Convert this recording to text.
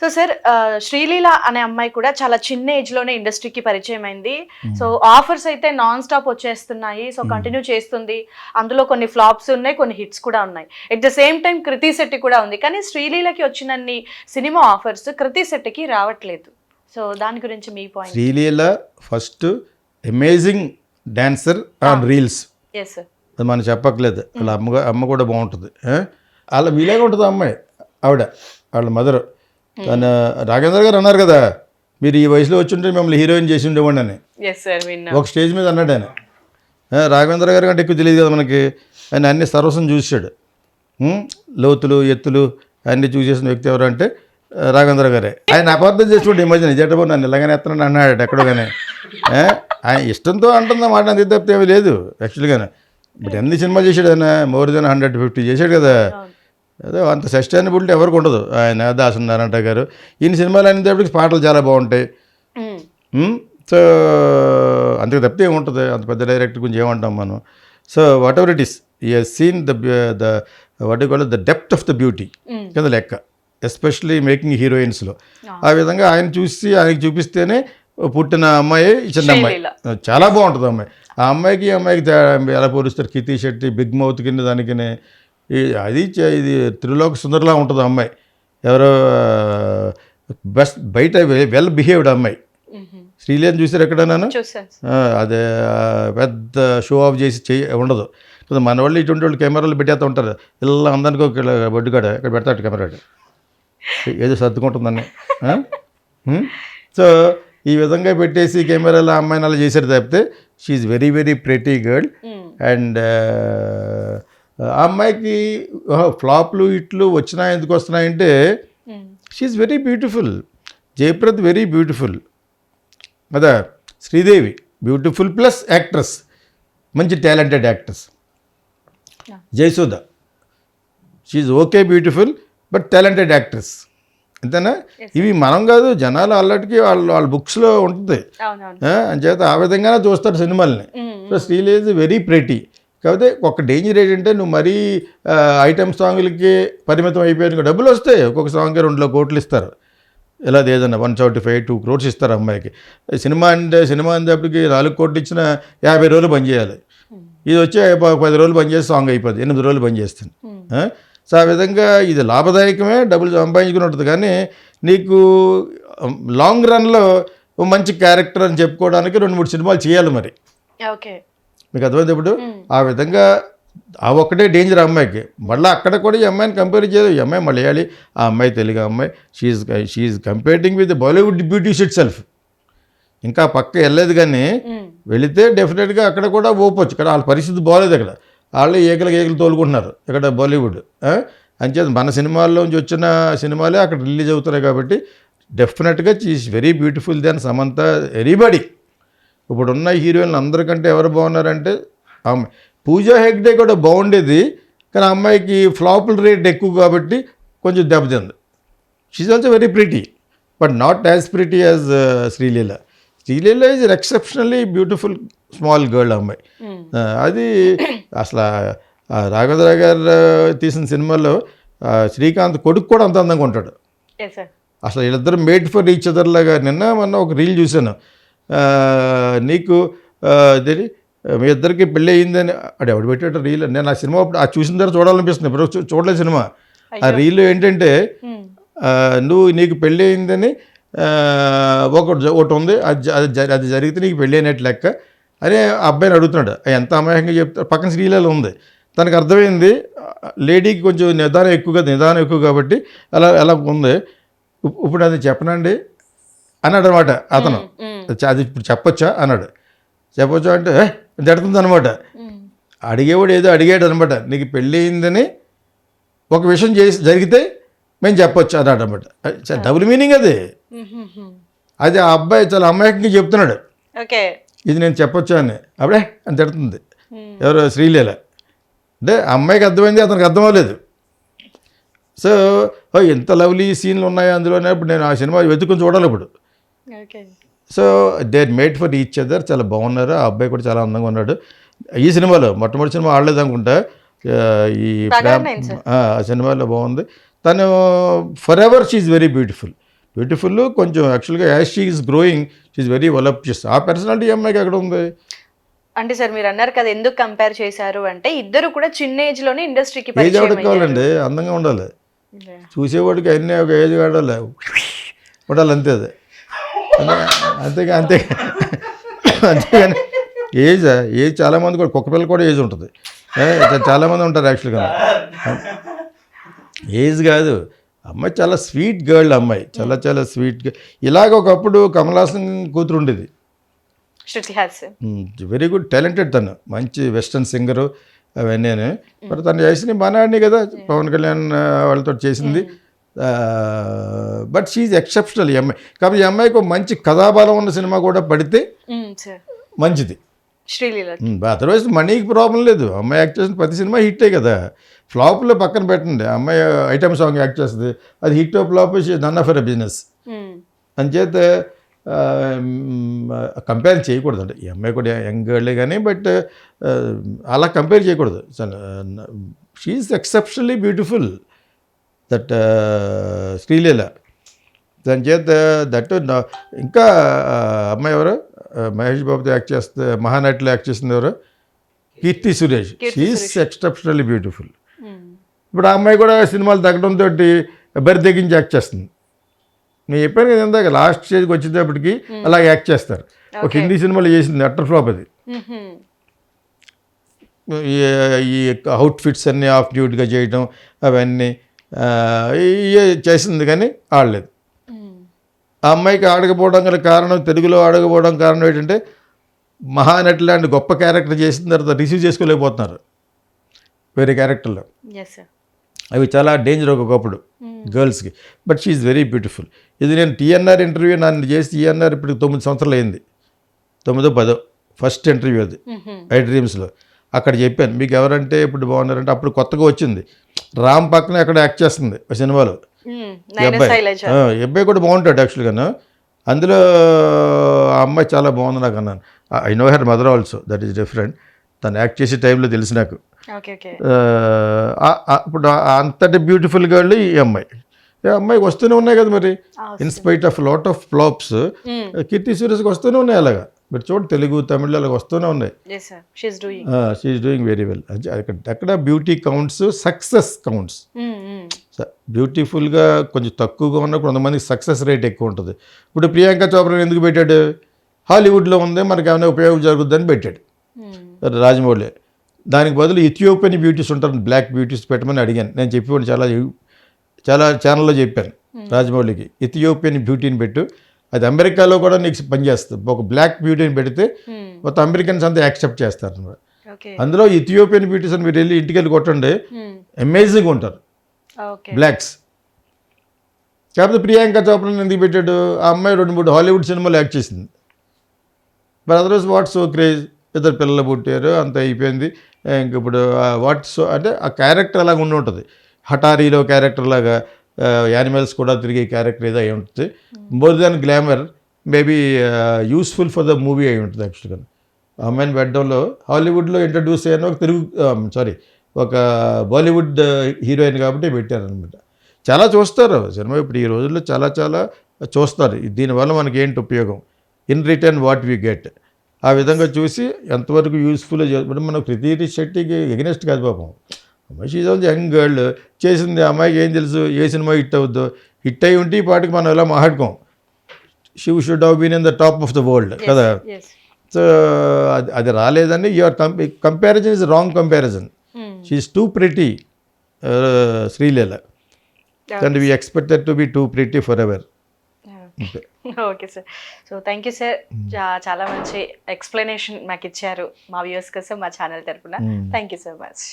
So sir Sreeleela అనే అమ్మాయి కూడా చాలా చిన్న ఏజ్ లోనే ఇండస్ట్రీకి పరిచయం అయింది. సో ఆఫర్స్ అయితే నాన్ స్టాప్ వచ్చేస్తున్నాయి. సో కంటిన్యూ చేస్తుంది. అందులో కొన్ని ఫ్లాప్స్ ఉన్నాయి, కొన్ని హిట్స్ కూడా ఉన్నాయి. ఎట్ ద సేమ్ టైం కృతి శెట్టి కూడా ఉంది. కానీ శ్రీలీలకి వచ్చినన్ని సినిమా ఆఫర్స్ కృతి శెట్టికి రావట్లేదు. సో దాని గురించి మీ point. Sreeleela first amazing dancer on reels. Yes sir. అది మనం చెప్పట్లేదు. వాళ్ళ అమ్మ కూడా బాగుంటుంది. వాళ్ళ వీలేగా ఉంటుంది అమ్మాయి. వాళ్ళ మదర్ తను రాఘవేంద్ర గారు అన్నారు కదా, మీరు ఈ వయసులో వచ్చుంటే మిమ్మల్ని హీరోయిన్ చేసి ఉండేవాడిని అని ఒక స్టేజ్ మీద అన్నాడు ఆయన. రాఘవేంద్ర గారు కంటే ఎక్కువ తెలియదు కదా మనకి. ఆయన అన్ని సర్వస్వం చూసాడు. లోతులు ఎత్తులు అన్నీ చూసేసిన వ్యక్తి ఎవరంటే రాఘవేంద్ర గారే. ఆయన అపార్థం చేసుకుంటే ఈ మధ్య నిజటబో నన్ను ఇలాగనే ఎత్తనని అన్నాడు ఎక్కడో. కానీ ఆయన ఇష్టంతో అంటుందా మాట, అంత తప్పితే ఏమీ లేదు యాక్చువల్గానే. బట్ ఎన్ని సినిమాలు చేశాడు ఆయన? మోర్ దెన్ 150 చేశాడు కదా. అదే అంత సస్టైనబిలిటీ ఎవరికి ఉండదు. ఆయన దాసన్ నారాయణ గారు ఈయన సినిమాలు అనేటప్పటికి పాటలు చాలా బాగుంటాయి. సో అందుకే తప్పితే ఏముంటుంది, అంత పెద్ద డైరెక్టర్ గురించి ఏమంటాం మనం. So whatever it is, ఈ he's seen the what you call the depth of the beauty కింద లెక్క, ఎస్పెషలీ మేకింగ్ హీరోయిన్స్లో. ఆ విధంగా ఆయన చూసి ఆయనకి చూపిస్తేనే పుట్టిన అమ్మాయి చిన్న అమ్మాయి. చాలా బాగుంటుంది అమ్మాయి. ఆ అమ్మాయికి ఎలా పోలుస్తారు? కృతి శెట్టి బిగ్ మౌత్ కింద దానికి అది ఇది త్రిలోక సుందరలా ఉంటుంది అమ్మాయి. ఎవరో బెస్ట్ బయట వెల్ బిహేవ్డ్ అమ్మాయి. శ్రీలీలను చూసారు ఎక్కడైనా? అదే పెద్ద షో ఆఫ్ చేసి ఉండదు. మన వాళ్ళు ఇటువంటి వాళ్ళు కెమెరాలు పెట్టేస్తూ ఉంటారు. ఇలా అందరికీ ఒక బొడ్డుగాడ ఇక్కడ పెడతాడు కెమెరా, ఏదో సర్దుకుంటుందని. సో ఈ విధంగా పెట్టేసి కెమెరాలో అమ్మాయిని అలా చేశారు తప్పితే she's very very pretty girl. And ఆ అమ్మాయికి ఫ్లాప్లు ఇట్లు వచ్చినా ఎందుకు వస్తున్నాయంటే she's very beautiful. Jayaprada very beautiful కదా. శ్రీదేవి బ్యూటిఫుల్ ప్లస్ యాక్ట్రెస్, మంచి talented actress. Jayasudha she's okay beautiful but talented actress. అంతేనా? ఇవి మనం కాదు, జనాలు అల్లటికి వాళ్ళ బుక్స్లో ఉంటుంది. అంచేత ఆ విధంగానే చూస్తారు సినిమాల్ని. So Sreeleela is very pretty. కాకపోతే ఒక డేంజర్ ఏంటంటే నువ్వు మరీ ఐటమ్ సాంగ్లకి పరిమితం అయిపోయాను. డబ్బులు వస్తాయి, ఒక్కొక్క సాంగ్కి 2 కోట్లు ఇస్తారు. ఇలా ఏదన్నా 175-2 crores ఇస్తారు అమ్మాయికి. సినిమా అనేటప్పటికి 4 కోట్లు ఇచ్చిన 50 రోజులు పనిచేయాలి. ఇది వచ్చి 10 రోజులు పనిచేసి సాంగ్ అయిపోతుంది, 8 రోజులు పనిచేస్తుంది. సో ఆ విధంగా ఇది లాభదాయకమే, డబ్బులు సంపాదించుకుని ఉంటుంది. కానీ నీకు లాంగ్ రన్లో మంచి క్యారెక్టర్ అని చెప్పుకోవడానికి 2-3 సినిమాలు చేయాలి మరి. ఓకే, మీకు అర్థమైంది ఇప్పుడు. ఆ విధంగా ఆ ఒక్కటే డేంజర్ అమ్మాయికి. మళ్ళీ అక్కడ కూడా ఈ అమ్మాయిని కంపేర్ చేయదు. ఈ అమ్మాయి మలయాళీ, ఆ అమ్మాయి తెలుగు అమ్మాయి. She's comparing with Bollywood beauties itself. ఇంకా పక్క వెళ్ళలేదు, కానీ వెళితే డెఫినెట్గా అక్కడ కూడా ఓపొచ్చు. ఇక్కడ వాళ్ళ పరిస్థితి బాగోలేదు. అక్కడ వాళ్ళు ఏకలు తోలుకుంటున్నారు ఇక్కడ బాలీవుడ్. అంచేది మన సినిమాల్లోంచి వచ్చిన సినిమాలే అక్కడ రిలీజ్ అవుతున్నాయి. కాబట్టి డెఫినెట్గా she's very beautiful then Samantha, anybody. ఇప్పుడున్న హీరోయిన్లు అందరికంటే ఎవరు బాగున్నారంటే అమ్మాయి. పూజా హెగ్డే కూడా బాగుండేది, కానీ అమ్మాయికి ఫ్లాపుల రేట్ ఎక్కువ కాబట్టి కొంచెం దెబ్బతింది. She's also very pretty but not as pretty as Sreeleela. Sreeleela is exceptionally beautiful small girl అమ్మాయి. అది అసలు రాఘవేంద్ర గారు తీసిన సినిమాలో శ్రీకాంత్ కొడుకు కూడా అంత అందంగా ఉంటాడు. అసలు వీళ్ళిద్దరు మేడ్ ఫర్ ఈచ్ అదర్ లాగా. మొన్న ఒక రీల్ చూశాను. నీకు మీ ఇద్దరికి పెళ్ళి అయ్యిందని ఎవడు పెట్టాడు రీల్. నేను ఆ సినిమా ఆ చూసిన తర్వాత చూడాలనిపిస్తుంది, ఇప్పుడు చూడలేదు సినిమా. ఆ రీల్ ఏంటంటే నీకు పెళ్ళి అయిందని ఒకటి ఉంది, అది జరిగితే నీకు పెళ్ళి అయినట్టు లెక్క అని అబ్బాయిని అడుగుతున్నాడు. ఎంత అమాయకంగా చెప్తాడు. పక్కన శ్రీలీల ఉంది. తనకు అర్థమైంది లేడీకి కొంచెం నిదానం ఎక్కువ కాబట్టి అలా ఉంది. ఇప్పుడు అది చెప్పనండి అన్నాడు అనమాట అతను. అది ఇప్పుడు చెప్పొచ్చా అన్నాడు. చెప్పొచ్చా అంటే జడుతుంది అనమాట. అడిగేవాడు ఏదో అడిగాడు అనమాట. నీకు పెళ్ళి అయిందని ఒక విషయం జరిగితే మేము చెప్పొచ్చు అన్నాడు అనమాట. డబుల్ మీనింగ్ అది. అది ఆ అబ్బాయి చాలా అమాయకంగా చెప్తున్నాడు, ఇది నేను చెప్పొచ్చా అని. అప్పుడే అని తిడుతుంది ఎవరు? శ్రీలీల. అంటే అమ్మాయికి అర్థమైంది, అతనికి అర్థం అవ్వలేదు. సో ఎంత లవ్లీ సీన్లు ఉన్నాయో అందులోనే. ఇప్పుడు నేను ఆ సినిమా వెతుకుని చూడాలి ఇప్పుడు. So they made for each other. చాలా బాగున్నారు. ఆ అబ్బాయి కూడా చాలా అందంగా ఉన్నాడు. ఈ సినిమాలో మొట్టమొదటి సినిమా ఆడలేదు అనుకుంటా. ఈ ఆ సినిమాలో బాగుంది. తను forever she is very beautiful. Beautiful. కొంచెం యాక్చువల్గా as she is growing she is very voluptuous. ఆ పర్సనాలిటీ అమ్మాయికి ఎక్కడ ఉంది? అంటే సార్ మీరు అన్నారు కదా ఎందుకు కంపేర్ చేశారు అంటే, ఇద్దరు కూడా చిన్న ఏజ్ లోనే ఇండస్ట్రీకి ఏజ్ పరిచయం ఎవరికి కావాలండి? అందంగా ఉండాలి. అయ్యారు. చూసేవాడికి అన్నీ ఒక ఏజ్ వాడాలి ఉండాలి, అంతే. అది అంతేగా అంతేగాని ఏజ్ చాలామంది కూడా, కుక్క పిల్ల కూడా ఏజ్ ఉంటుంది. చాలామంది ఉంటారు యాక్చువల్గా. ఏజ్ కాదు, అమ్మాయి చాలా స్వీట్ గర్ల్. అమ్మాయి చాలా చాలా స్వీట్. ఇలాగ ఒకప్పుడు కమల్ హాసన్ కూతురు ఉండేది, Shruti Haasan. Very good talented. తను మంచి వెస్టర్న్ సింగరు అవన్నీ. మరి తను చేసిన బాగానే ఆడినాయి కదా, పవన్ కళ్యాణ్ వాళ్ళతో చేసింది. బట్ షీఈ్ ఎక్సెప్షనల్ ఈ అమ్మాయి. కాబట్టి ఈ అమ్మాయికి ఒక మంచి కథాబలం ఉన్న సినిమా కూడా పడితే మంచిది. శ్రీలీల అదర్వైజ్ మనీకి ప్రాబ్లం లేదు. అమ్మాయి యాక్ట్ చేసిన ప్రతి సినిమా హిట్టే కదా. ఫ్లాప్లో పక్కన పెట్టండి, అమ్మాయి ఐటమ్ సాంగ్ యాక్ట్ చేస్తుంది, అది hit flop none of a business. అంచేత కంపేర్ చేయకూడదు. అంటే ఈ అమ్మాయి కూడా యంగ్ గర్లే కానీ, బట్ అలా కంపేర్ చేయకూడదు. She's exceptionally beautiful, that Sreeleela. దాని చేత దట్ ఇంకా అమ్మాయి ఎవరు, మహేష్ బాబుతో యాక్ట్ చేస్తే మహానటిలో యాక్ట్ చేసింది ఎవరు, Keerthy Suresh. She is exceptionally beautiful. ఇప్పుడు ఆ అమ్మాయి కూడా సినిమాలు తగ్గడంతో బరి తెగించి యాక్ట్ చేస్తుంది. నేను చెప్పాను కదా ఇందాక, లాస్ట్ స్టేజ్కి వచ్చేటప్పటికి అలా యాక్ట్ చేస్తారు. ఒక హిందీ సినిమాలో చేసింది, అట్టర్ ఫ్లాప్ అది. ఈ అవుట్ఫిట్స్ అన్నీ ఆఫ్ డ్యూట్గా చేయడం అవన్నీ చేసింది, కానీ ఆడలేదు. ఆ అమ్మాయికి ఆడకపోవడం గల కారణం, తెలుగులో ఆడకపోవడం కారణం ఏంటంటే, మహానటి లాంటి గొప్ప క్యారెక్టర్ చేసిన తర్వాత రిసీవ్ చేసుకోలేకపోతున్నారు వేరే క్యారెక్టర్లో. అవి చాలా డేంజర్ ఒకప్పుడు గర్ల్స్కి. But she is very beautiful. ఇది నేను టీఎన్ఆర్ ఇంటర్వ్యూ నన్ను చేసి, టీఎన్ఆర్ ఇప్పుడు 9 సంవత్సరాలు అయింది, 9-10 ఫస్ట్ ఇంటర్వ్యూ అది ఐ డ్రీమ్స్లో. అక్కడ చెప్పాను, మీకు ఎవరంటే ఇప్పుడు బాగున్నారంటే, అప్పుడు కొత్తగా వచ్చింది రామ్ పక్కన అక్కడ యాక్ట్ చేస్తుంది ఒక సినిమాలో. ఈ అబ్బాయి కూడా బాగుంటాడు యాక్చువల్గా. అందులో ఆ అమ్మాయి చాలా బాగుంది నాకు అన్నాను. I know her mother also, that is different. తను యాక్ట్ చేసే టైంలో తెలిసి నాకు. ఇప్పుడు అంతటి బ్యూటిఫుల్ గర్ల్ ఈ అమ్మాయి. అమ్మాయికి వస్తూనే ఉన్నాయి కదా మరి, in spite of lot of flops Keerthy సురేష్కి వస్తూనే ఉన్నాయి అలాగా. మీరు చూడండి, తెలుగు తమిళ్ అలాగ వస్తూనే ఉన్నాయి. She's doing very well. అక్కడ బ్యూటీ కౌంట్స్, సక్సెస్ కౌంట్స్. బ్యూటిఫుల్గా కొంచెం తక్కువగా ఉన్న కొంతమందికి సక్సెస్ రేట్ ఎక్కువ ఉంటుంది. ఇప్పుడు ప్రియాంక చోప్రాని ఎందుకు పెట్టాడు? హాలీవుడ్లో ఉంది, మనకి ఏమైనా ఉపయోగం జరుగుద్దని పెట్టాడు రాజమౌళి. దానికి బదులు ఇథియోపియన్ బ్యూటీస్ ఉంటారు, బ్లాక్ బ్యూటీస్ పెట్టమని అడిగాను. నేను చెప్పేవాడిని, చాలా ఛానల్లో చెప్పాను రాజమౌళికి, ఇథియోపియన్ బ్యూటీని పెట్టు, అది అమెరికాలో కూడా నీకు పనిచేస్తుంది. ఒక బ్లాక్ బ్యూటీని పెడితే మొత్తం అమెరికన్స్ అంతా యాక్సెప్ట్ చేస్తారు. అందులో ఇథియోపియన్ బ్యూటీస్ అని మీరు వెళ్ళి ఇంటికి వెళ్ళి కొట్టండి, అమేజింగ్ ఉంటారు బ్లాక్స్. కాకపోతే ప్రియాంక చోప్రాని ఎందుకు పెట్టాడు? ఆ అమ్మాయి 2-3 హాలీవుడ్ సినిమాలు యాక్ట్ చేసింది. But otherwise what so craze, ఇద్దరు పిల్లలు పుట్టారు, అంత అయిపోయింది. ఇంక ఇప్పుడు వాట్ సో అంటే ఆ క్యారెక్టర్ అలాగ ఉండి ఉంటుంది. హఠారీలో క్యారెక్టర్ లాగా యానిమల్స్ కూడా తిరిగే క్యారెక్టర్ ఏదో అయి ఉంటుంది. More than glamour, maybe useful for the movie అయి ఉంటుంది యాక్చువల్గా. అమ్మాయిని పెట్టడంలో హాలీవుడ్లో ఇంట్రడ్యూస్ అయిన ఒక బాలీవుడ్ హీరోయిన్ కాబట్టి పెట్టారనమాట. చాలా చూస్తారు సినిమా ఇప్పుడు ఈ రోజుల్లో, చాలా చూస్తారు. దీనివల్ల మనకి ఏంటి ఉపయోగం, in return what we get, ఆ విధంగా చూసి ఎంతవరకు యూస్ఫుల్. మనం కృతి శెట్టికి ఎగనెస్ట్ కాదు పాపం. అమ్మాయి షీజ్ ఆల్సో యంగ్ గర్ల్, చేసింది. అమ్మాయికి ఏం తెలుసు ఏ సినిమా హిట్ అవుద్దో. హిట్ అయి ఉంటే ఈ పాటికి మనం ఎలా మాట్లాడుకోం. She should have been in the top of the world కదా. సో అది రాలేదని your comparison is wrong comparison. She is too pretty Sreeleela, and we expected to be too pretty forever. Okay sir. So thank you sir, చాలా మంచి explanation మాకు ఇచ్చారు మా viewers కోసం, మా ఛానల్ తరపున. Thank you so much.